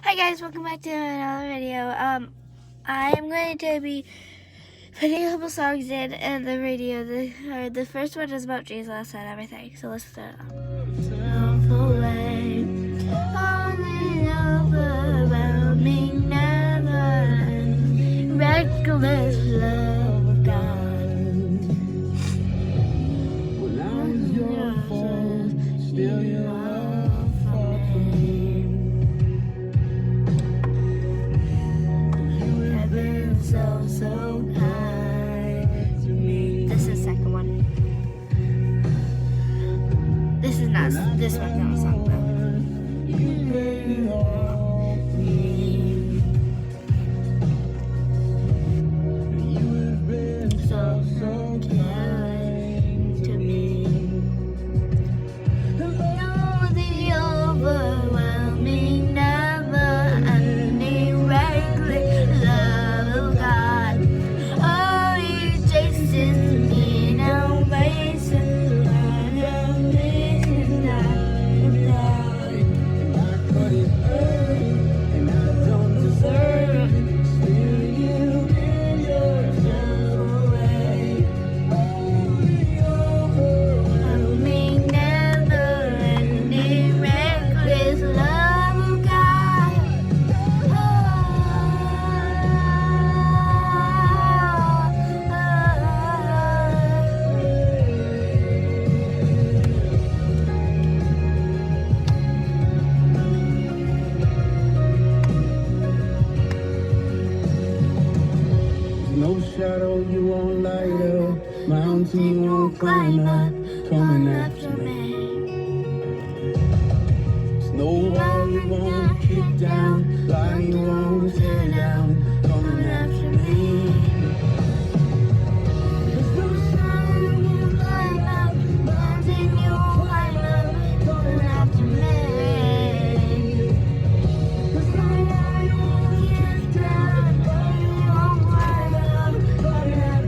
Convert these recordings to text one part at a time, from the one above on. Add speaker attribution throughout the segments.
Speaker 1: Hi guys, welcome back to another video. I am going to be putting a couple songs in the radio. The first one is about Jesus and everything, so let's start off. Love away, falling overwhelming, never-ending, reckless love of God.
Speaker 2: Now it's your fault, still your love for me. You have been so kind to me.
Speaker 1: This is the second one. This one's not a song though.
Speaker 2: You made it all for me. You have been so kind to me.
Speaker 1: The overwhelming, never-ending, reckless love of God. Oh, you chases me now, wasting amazing that.
Speaker 2: And I couldn't earn it, and I don't deserve it. Still you give yourself away. Only
Speaker 1: Overwhelming, never-ending, reckless love of God.
Speaker 2: no shadow you won't light up, mountain you won't climb up, coming after me. No wall you won't kick down, lie you won't tear down, coming after me. There's no shadow you won't light up, mountain you won't climb up, coming after me. There's no wall you won't kick down, lie you won't climb up, coming after me.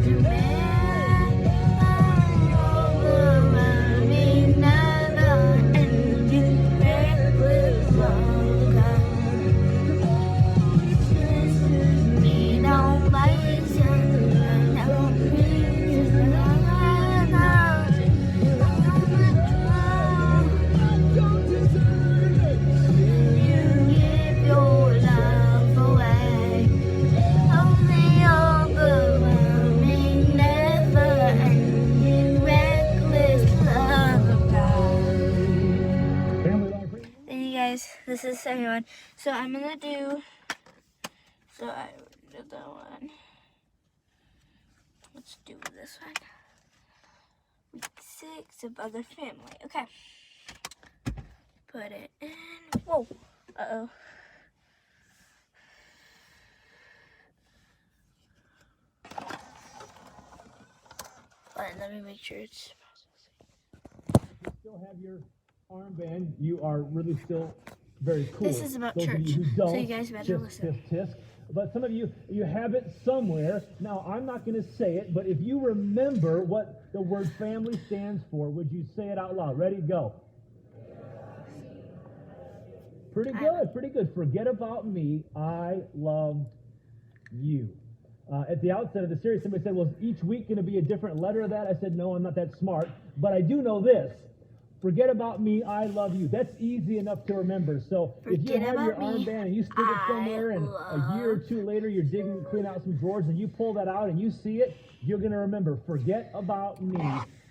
Speaker 1: Overwhelming, never-ending, reckless love of God. Me no license, no reason, you give your love away. Only overwhelming, never-ending, reckless love of God. Thank you guys. This is the second one. So I'm gonna do. So I did that one. Let's do this one. Week 6 of Other Family. Okay. Put it in. Whoa. Uh-oh. Alright, let me make sure it's.
Speaker 3: You still have your armband. You are really still very cool.
Speaker 1: This is about
Speaker 3: Those of
Speaker 1: church,
Speaker 3: you who
Speaker 1: so
Speaker 3: don't,
Speaker 1: you guys better
Speaker 3: tisk,
Speaker 1: listen.
Speaker 3: tisk, tisk. But some of you have it somewhere. Now, I'm not going to say it, but if you remember what the word family stands for, would you say it out loud? Ready? Go. Pretty good, pretty good. Forget about me. I love you. At the outset of the series, somebody said, well, is each week going to be a different letter of that? I said, no, I'm not that smart. But I do know this. Forget about me, I love you. That's easy enough to remember. So if you
Speaker 1: Forget
Speaker 3: have your
Speaker 1: about me,
Speaker 3: armband and you stick it somewhere and a year or two later you're digging, clean out some drawers and you pull that out and you see it, you're going to remember, forget about me,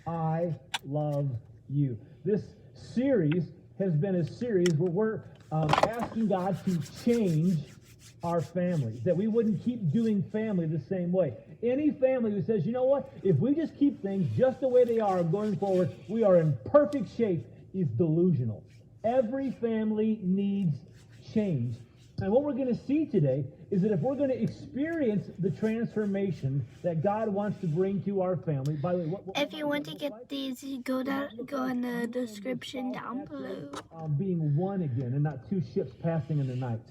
Speaker 3: I love you. This series has been a series where we're asking God to change our families, that we wouldn't keep doing family the same way. Any family who says, you know what, if we just keep things just the way they are going forward, we are in perfect shape, is delusional. Every family needs change. And what we're going to see today is that if we're going to experience the transformation that God wants to bring to our family, by the way,
Speaker 1: If you want to get these, go in the description down below.
Speaker 3: Being one again and not two ships passing in the night.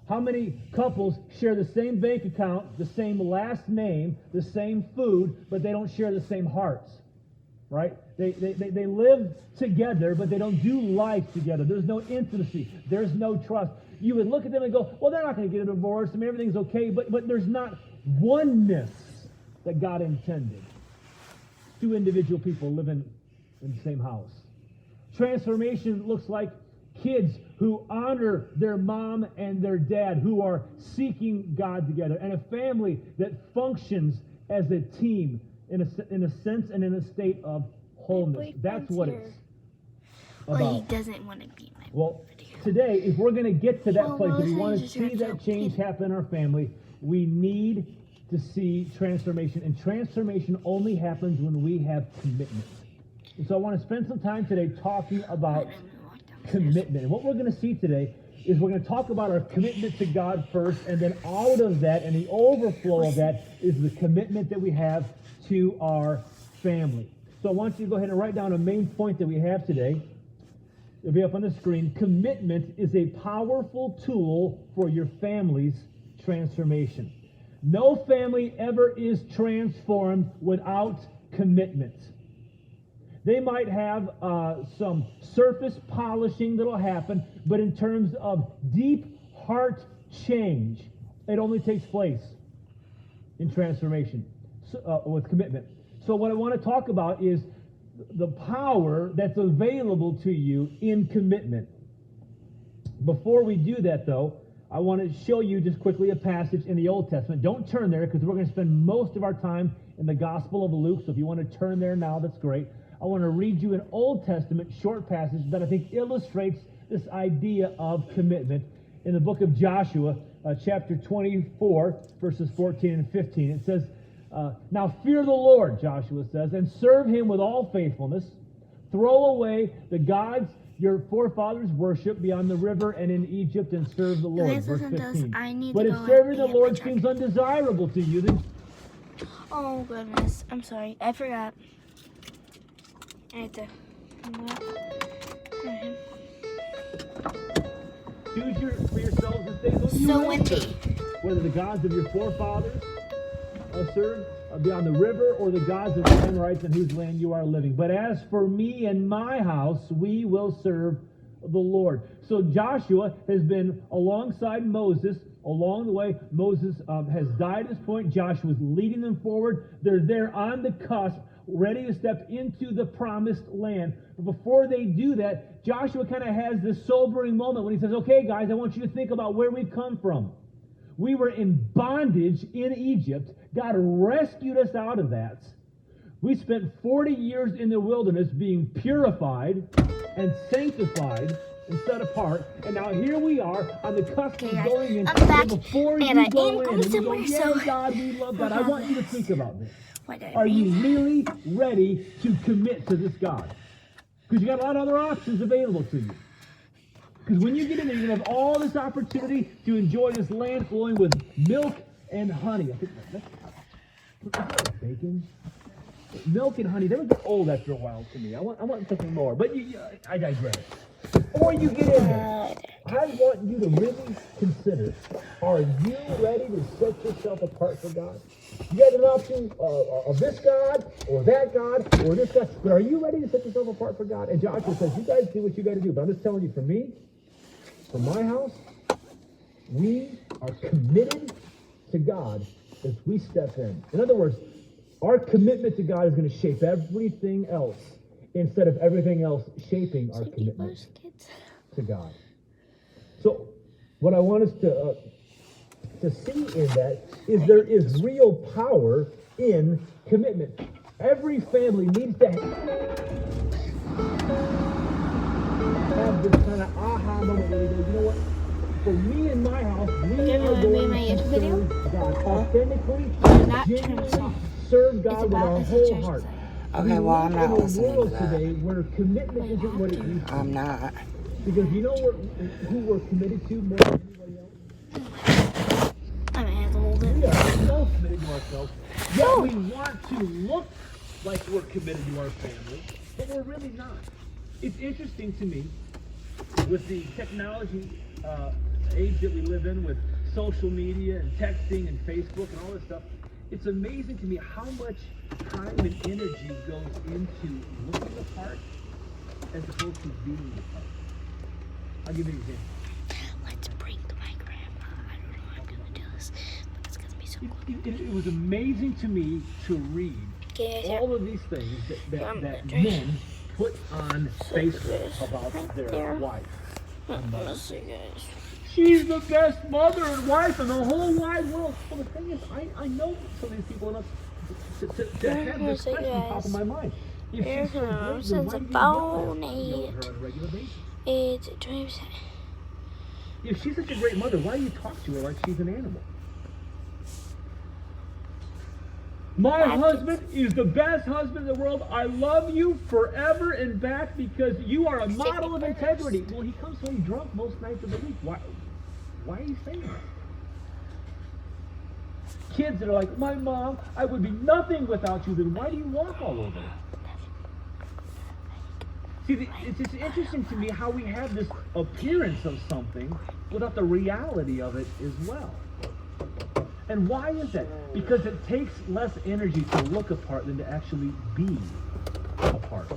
Speaker 3: How many couples share the same bank account, the same last name, the same food, but they don't share the same hearts? Right? They live together, but they don't do life together. There's no intimacy. There's no trust. you would look at them and go, well, they're not going to get a divorce. I mean, everything's okay. But there's not oneness that God intended. Two individual people living in the same house. Transformation looks like kids who honor their mom and their dad, who are seeking God together, and a family that functions as a team in a sense and in a state of wholeness. That's what it's about.
Speaker 1: Well, he doesn't want to be my
Speaker 3: Well, today, if we're going to get to that
Speaker 1: Well,
Speaker 3: place, if we
Speaker 1: Moses
Speaker 3: want to
Speaker 1: just
Speaker 3: see
Speaker 1: ripped
Speaker 3: that
Speaker 1: out
Speaker 3: change
Speaker 1: Peter.
Speaker 3: happen in our family, we need to see transformation. And transformation only happens when we have commitment. And so I want to spend some time today talking about commitment. And what we're going to see today is we're going to talk about our commitment to God first, and then out of that and the overflow of that is the commitment that we have to our family. So I want you to go ahead and write down a main point that we have today. It'll be up on the screen. Commitment is a powerful tool for your family's transformation. No family ever is transformed without commitment. They might have some surface polishing that'll happen, but in terms of deep heart change, it only takes place in transformation with commitment. So what I want to talk about is the power that's available to you in commitment. Before we do that, though, I want to show you just quickly a passage in the Old Testament. Don't turn there because we're going to spend most of our time in the Gospel of Luke. So if you want to turn there now, that's great. I want to read you an Old Testament short passage that I think illustrates this idea of commitment in the book of Joshua, chapter 24, verses 14 and 15. It says, now fear the Lord, Joshua says, and serve him with all faithfulness. Throw away the gods your forefathers worship beyond the river and in Egypt, and serve the Lord.
Speaker 1: Guys,
Speaker 3: Verse
Speaker 1: listen to us.
Speaker 3: 15.
Speaker 1: I need
Speaker 3: But
Speaker 1: to
Speaker 3: if
Speaker 1: go
Speaker 3: serving the
Speaker 1: and get
Speaker 3: Lord
Speaker 1: my charger.
Speaker 3: seems undesirable to you, then
Speaker 1: Oh goodness, I'm sorry, I forgot. I had to.
Speaker 3: choose for yourselves this day whom you
Speaker 1: So
Speaker 3: will
Speaker 1: windy.
Speaker 3: serve, whether the gods of your forefathers served beyond the river, or the gods of the Amorites in whose land you are living. But as for me and my house, we will serve the Lord. So Joshua has been alongside Moses along the way. Moses has died at this point. Joshua's leading them forward. They're there on the cusp, ready to step into the promised land. But before they do that, Joshua kind of has this sobering moment when he says, okay, guys, I want you to think about where we've come from. We were in bondage in Egypt. God rescued us out of that. We spent 40 years in the wilderness being purified and sanctified and set apart. And now here we are on the cusp of
Speaker 1: guys,
Speaker 3: going in.
Speaker 1: I'm back,
Speaker 3: Before
Speaker 1: and
Speaker 3: you
Speaker 1: I
Speaker 3: go
Speaker 1: am
Speaker 3: in
Speaker 1: going
Speaker 3: and you go,
Speaker 1: somewhere,
Speaker 3: yeah,
Speaker 1: so-
Speaker 3: God, we love God. I want you to think about this.
Speaker 1: What did I
Speaker 3: Are you
Speaker 1: mean?
Speaker 3: really ready to commit to this God? Because you got a lot of other options available to you. Because when you get in there, you're going to have all this opportunity to enjoy this land flowing with milk and honey. I think that's bacon. Milk and honey, they would get old after a while to me. I want something more. But I digress. Before you get in there, I want you to really consider, are you ready to set yourself apart for God? You got an option of this God, or that God, or this God. But are you ready to set yourself apart for God? And Joshua says, you guys do what you got to do. But I'm just telling you, for me, for my house, we are committed to God as we step in. In other words, our commitment to God is going to shape everything else instead of everything else shaping our commitment to God. So what I want us to see in that is there is real power in commitment. Every family needs to have this kind of aha moment where they go, you know what? For me and my house, we are
Speaker 1: wanna be
Speaker 3: going
Speaker 1: in my
Speaker 3: to
Speaker 1: YouTube video?
Speaker 3: serve God authentically,
Speaker 1: Not
Speaker 3: genuinely
Speaker 1: church.
Speaker 3: serve
Speaker 1: It's
Speaker 3: God with
Speaker 1: about
Speaker 3: our
Speaker 1: it's a
Speaker 3: whole
Speaker 1: church
Speaker 3: heart.
Speaker 1: site.
Speaker 4: Okay, well, I'm not
Speaker 3: We live in
Speaker 4: listening
Speaker 3: a
Speaker 4: to
Speaker 3: world
Speaker 4: that.
Speaker 3: today where commitment isn't what it used to be.
Speaker 4: I'm not.
Speaker 3: Because you know who we're committed to more than anybody else?
Speaker 1: I'm gonna have to hold
Speaker 3: We
Speaker 1: it.
Speaker 3: are so committed to ourselves. Yet we want to look like we're committed to our family, but we're really not. It's interesting to me, with the technology age that we live in, with social media and texting and Facebook and all this stuff, it's amazing to me how much time and energy goes into looking the part as opposed to being the part. I'll give you an example.
Speaker 1: Let's bring
Speaker 3: it was amazing to me to read all of these things that men put on Facebook about their wife. She's the best mother and wife in the whole wide world. Well, the thing is, I know some of these people enough to have this question on top of my mind. If she's so great, then why do you know her on a regular basis?
Speaker 1: It's 20%.
Speaker 3: If she's such a great mother, why do you talk to her like she's an animal? My husband is the best husband in the world. I love you forever and back because you are a model of integrity. Well, he comes home drunk most nights of the week. Why are you saying that? Kids that are like, my mom, I would be nothing without you. Then why do you walk all over her? See, it's interesting to me how we have this appearance of something without the reality of it as well. And why is that? Because it takes less energy to look apart than to actually be apart.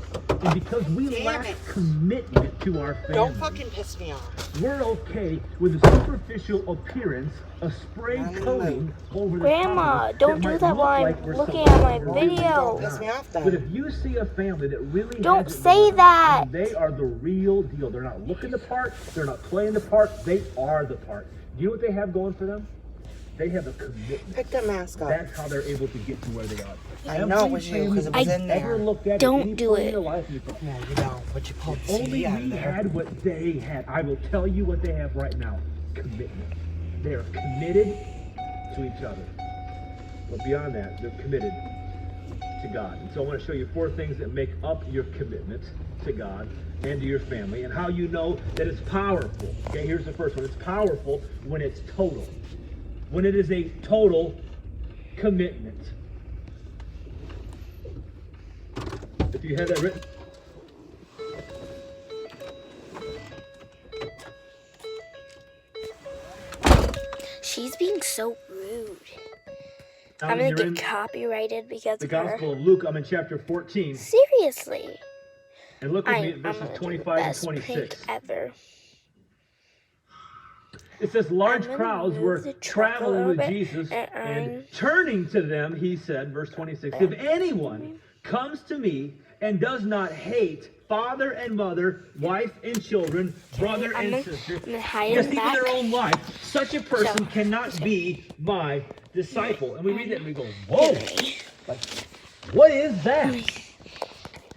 Speaker 3: And because we lack commitment to our family.
Speaker 4: Don't fucking piss me off.
Speaker 3: We're okay with a superficial appearance, a spray coating over the
Speaker 1: Grandma,
Speaker 3: top
Speaker 1: don't do that while I'm looking at my video.
Speaker 4: Piss me off then.
Speaker 3: But if you see a family that really
Speaker 1: Don't
Speaker 3: has it
Speaker 1: say
Speaker 3: going,
Speaker 1: that.
Speaker 3: they are the real deal. They're not looking the part. They're not playing the part. They are the part. Do you know what they have going for them? They have a commitment.
Speaker 4: Pick that mask up.
Speaker 3: That's how they're able to get to where they are.
Speaker 4: I know it was you because it was in
Speaker 3: Ever
Speaker 4: there.
Speaker 3: looked at
Speaker 1: Don't
Speaker 3: any
Speaker 1: do
Speaker 3: point in
Speaker 1: it.
Speaker 3: your life and you thought,
Speaker 4: No, you don't. But you pulled the
Speaker 3: only
Speaker 4: CD out of
Speaker 3: we
Speaker 4: there.
Speaker 3: had what they had. I will tell you what they have right now. Commitment. They are committed to each other. But beyond that, they're committed to God. And so I want to show you 4 things that make up your commitment to God and to your family, and how you know that it's powerful. Okay, here's the first one. It's powerful when it's total. When it is a total commitment. If you have that written.
Speaker 1: She's being so rude.
Speaker 3: Now
Speaker 1: I'm
Speaker 3: that
Speaker 1: gonna
Speaker 3: you're in
Speaker 1: get copyrighted because
Speaker 3: the
Speaker 1: of her.
Speaker 3: Gospel of Luke, I'm in chapter 14.
Speaker 1: Seriously.
Speaker 3: And look with me at
Speaker 1: I'm
Speaker 3: verses
Speaker 1: gonna do the
Speaker 3: 25 and
Speaker 1: best
Speaker 3: 26.
Speaker 1: prank ever.
Speaker 3: It says, large
Speaker 1: I'm gonna
Speaker 3: crowds
Speaker 1: move
Speaker 3: were
Speaker 1: the truck a
Speaker 3: traveling
Speaker 1: little
Speaker 3: with
Speaker 1: bit,
Speaker 3: Jesus,
Speaker 1: and
Speaker 3: and turning to them, he said, verse 26, if anyone comes to me and does not hate father and mother, wife and children, brother
Speaker 1: I'm
Speaker 3: and
Speaker 1: gonna-
Speaker 3: sister,
Speaker 1: I'm gonna hide
Speaker 3: yes,
Speaker 1: in
Speaker 3: even
Speaker 1: back.
Speaker 3: their own life, such a person
Speaker 1: So-
Speaker 3: cannot be my disciple. And we read that and we go, whoa, like, what is that?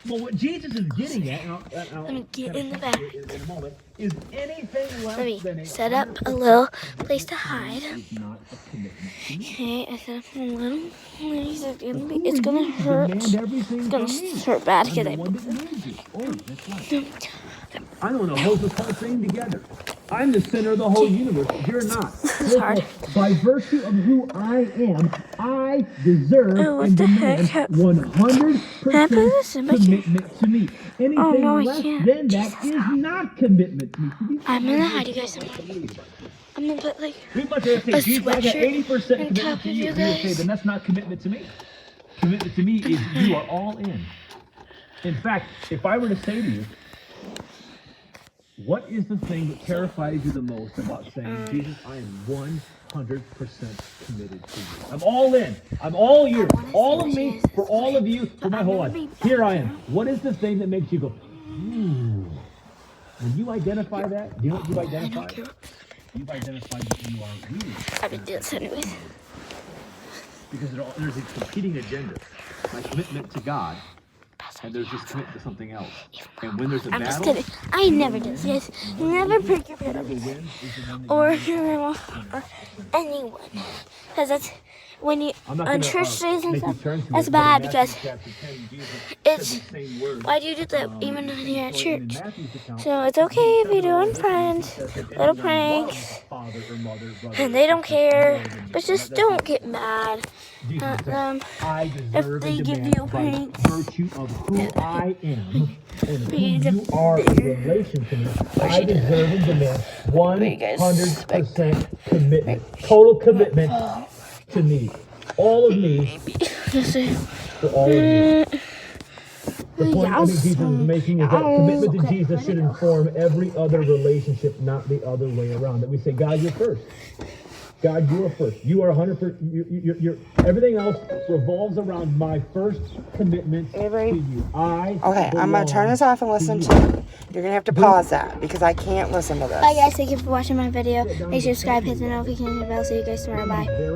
Speaker 3: Well, what Jesus is getting at, and I'll
Speaker 1: Let me get
Speaker 3: kinda
Speaker 1: in the
Speaker 3: come
Speaker 1: back.
Speaker 3: to it in a moment, is anything less
Speaker 1: Let me
Speaker 3: than a
Speaker 1: set up a
Speaker 3: 100%
Speaker 1: little place to hide.
Speaker 3: is not a commitment to me.
Speaker 1: Okay, I set up a little place. It's gonna hurt.
Speaker 3: Demand everything
Speaker 1: It's gonna
Speaker 3: from me.
Speaker 1: hurt bad
Speaker 3: I'm
Speaker 1: because
Speaker 3: the
Speaker 1: I
Speaker 3: one that needs you. Oh, that's right. I don't know, hold this whole thing together. I'm the center of the whole universe. You're not.
Speaker 1: is hard.
Speaker 3: By virtue of who I am, I deserve
Speaker 1: Oh, what
Speaker 3: and
Speaker 1: the
Speaker 3: demand
Speaker 1: heck?
Speaker 3: 100%
Speaker 1: Can I put this in my
Speaker 3: commitment to me. Anything
Speaker 1: Oh, no, I
Speaker 3: less
Speaker 1: can't.
Speaker 3: than that is not commitment to me.
Speaker 1: I'm gonna hide you guys. I'm gonna put like
Speaker 3: We might say,
Speaker 1: a
Speaker 3: Jesus, I got
Speaker 1: sweatshirt
Speaker 3: 80%
Speaker 1: on
Speaker 3: commitment
Speaker 1: top
Speaker 3: to
Speaker 1: of
Speaker 3: you.
Speaker 1: you
Speaker 3: And you would say,
Speaker 1: guys.
Speaker 3: then that's not commitment to me. Commitment to me is you are all in. In fact, if I were to say to you, what is the thing that terrifies you the most about saying, Jesus, I am 100% committed to you. I'm all in. I'm all yours.
Speaker 1: wanna
Speaker 3: All
Speaker 1: see
Speaker 3: of
Speaker 1: what
Speaker 3: me,
Speaker 1: she is.
Speaker 3: for all of you, for my
Speaker 1: I'm
Speaker 3: whole
Speaker 1: gonna
Speaker 3: life.
Speaker 1: be back
Speaker 3: Here I am.
Speaker 1: here.
Speaker 3: What is the thing that makes you go, ooh? When you identify that, do you know what you
Speaker 1: I
Speaker 3: identify?
Speaker 1: don't care.
Speaker 3: You've identified that you are really
Speaker 1: I would do this anyways.
Speaker 3: because there's a competing agenda. My commitment to God, and there's this commitment to something else. And when there's a
Speaker 1: I'm just
Speaker 3: battle,
Speaker 1: kidding. I never do this, guys. Never prick your
Speaker 3: whoever
Speaker 1: parents
Speaker 3: wins is the one that
Speaker 1: or
Speaker 3: you
Speaker 1: your grandma or anyone, because that's when you
Speaker 3: I'm not
Speaker 1: on
Speaker 3: gonna,
Speaker 1: church days and
Speaker 3: make you
Speaker 1: stuff.
Speaker 3: turn to
Speaker 1: That's
Speaker 3: it, but in
Speaker 1: bad
Speaker 3: Matthew
Speaker 1: because
Speaker 3: chapter 10, Jesus said
Speaker 1: it's.
Speaker 3: the same words,
Speaker 1: Why do you do that even when you're at
Speaker 3: so in
Speaker 1: church?
Speaker 3: Matthew's account,
Speaker 1: So it's okay if you're doing
Speaker 3: Jesus
Speaker 1: fun,
Speaker 3: says that
Speaker 1: little
Speaker 3: anyone
Speaker 1: pranks,
Speaker 3: loves father or mother, brother,
Speaker 1: and they don't
Speaker 3: or
Speaker 1: care.
Speaker 3: sister more than
Speaker 1: But
Speaker 3: me.
Speaker 1: just
Speaker 3: That's
Speaker 1: don't
Speaker 3: not-
Speaker 1: get mad
Speaker 3: Jesus
Speaker 1: at
Speaker 3: said,
Speaker 1: them.
Speaker 3: I deserve
Speaker 1: they
Speaker 3: and
Speaker 1: give
Speaker 3: demand
Speaker 1: you
Speaker 3: by
Speaker 1: pranks.
Speaker 3: virtue of who I am and who
Speaker 1: you
Speaker 3: you are in relation to me. I deserve and demand 100% commitment, total commitment to me. All of me for all of you. The point I think Jesus is making is that commitment to Jesus should inform every other relationship, not the other way around. That we say, God, you're first. God, you are first. You are 100%. You're everything else revolves around my first commitment
Speaker 4: Avery?
Speaker 3: to you.
Speaker 4: Okay, I'm gonna turn this off and listen to it. You're gonna have to pause that because I can't listen to this.
Speaker 1: Bye guys, thank you for watching my video. Make sure to subscribe, hit the notification bell. See you guys tomorrow. Bye.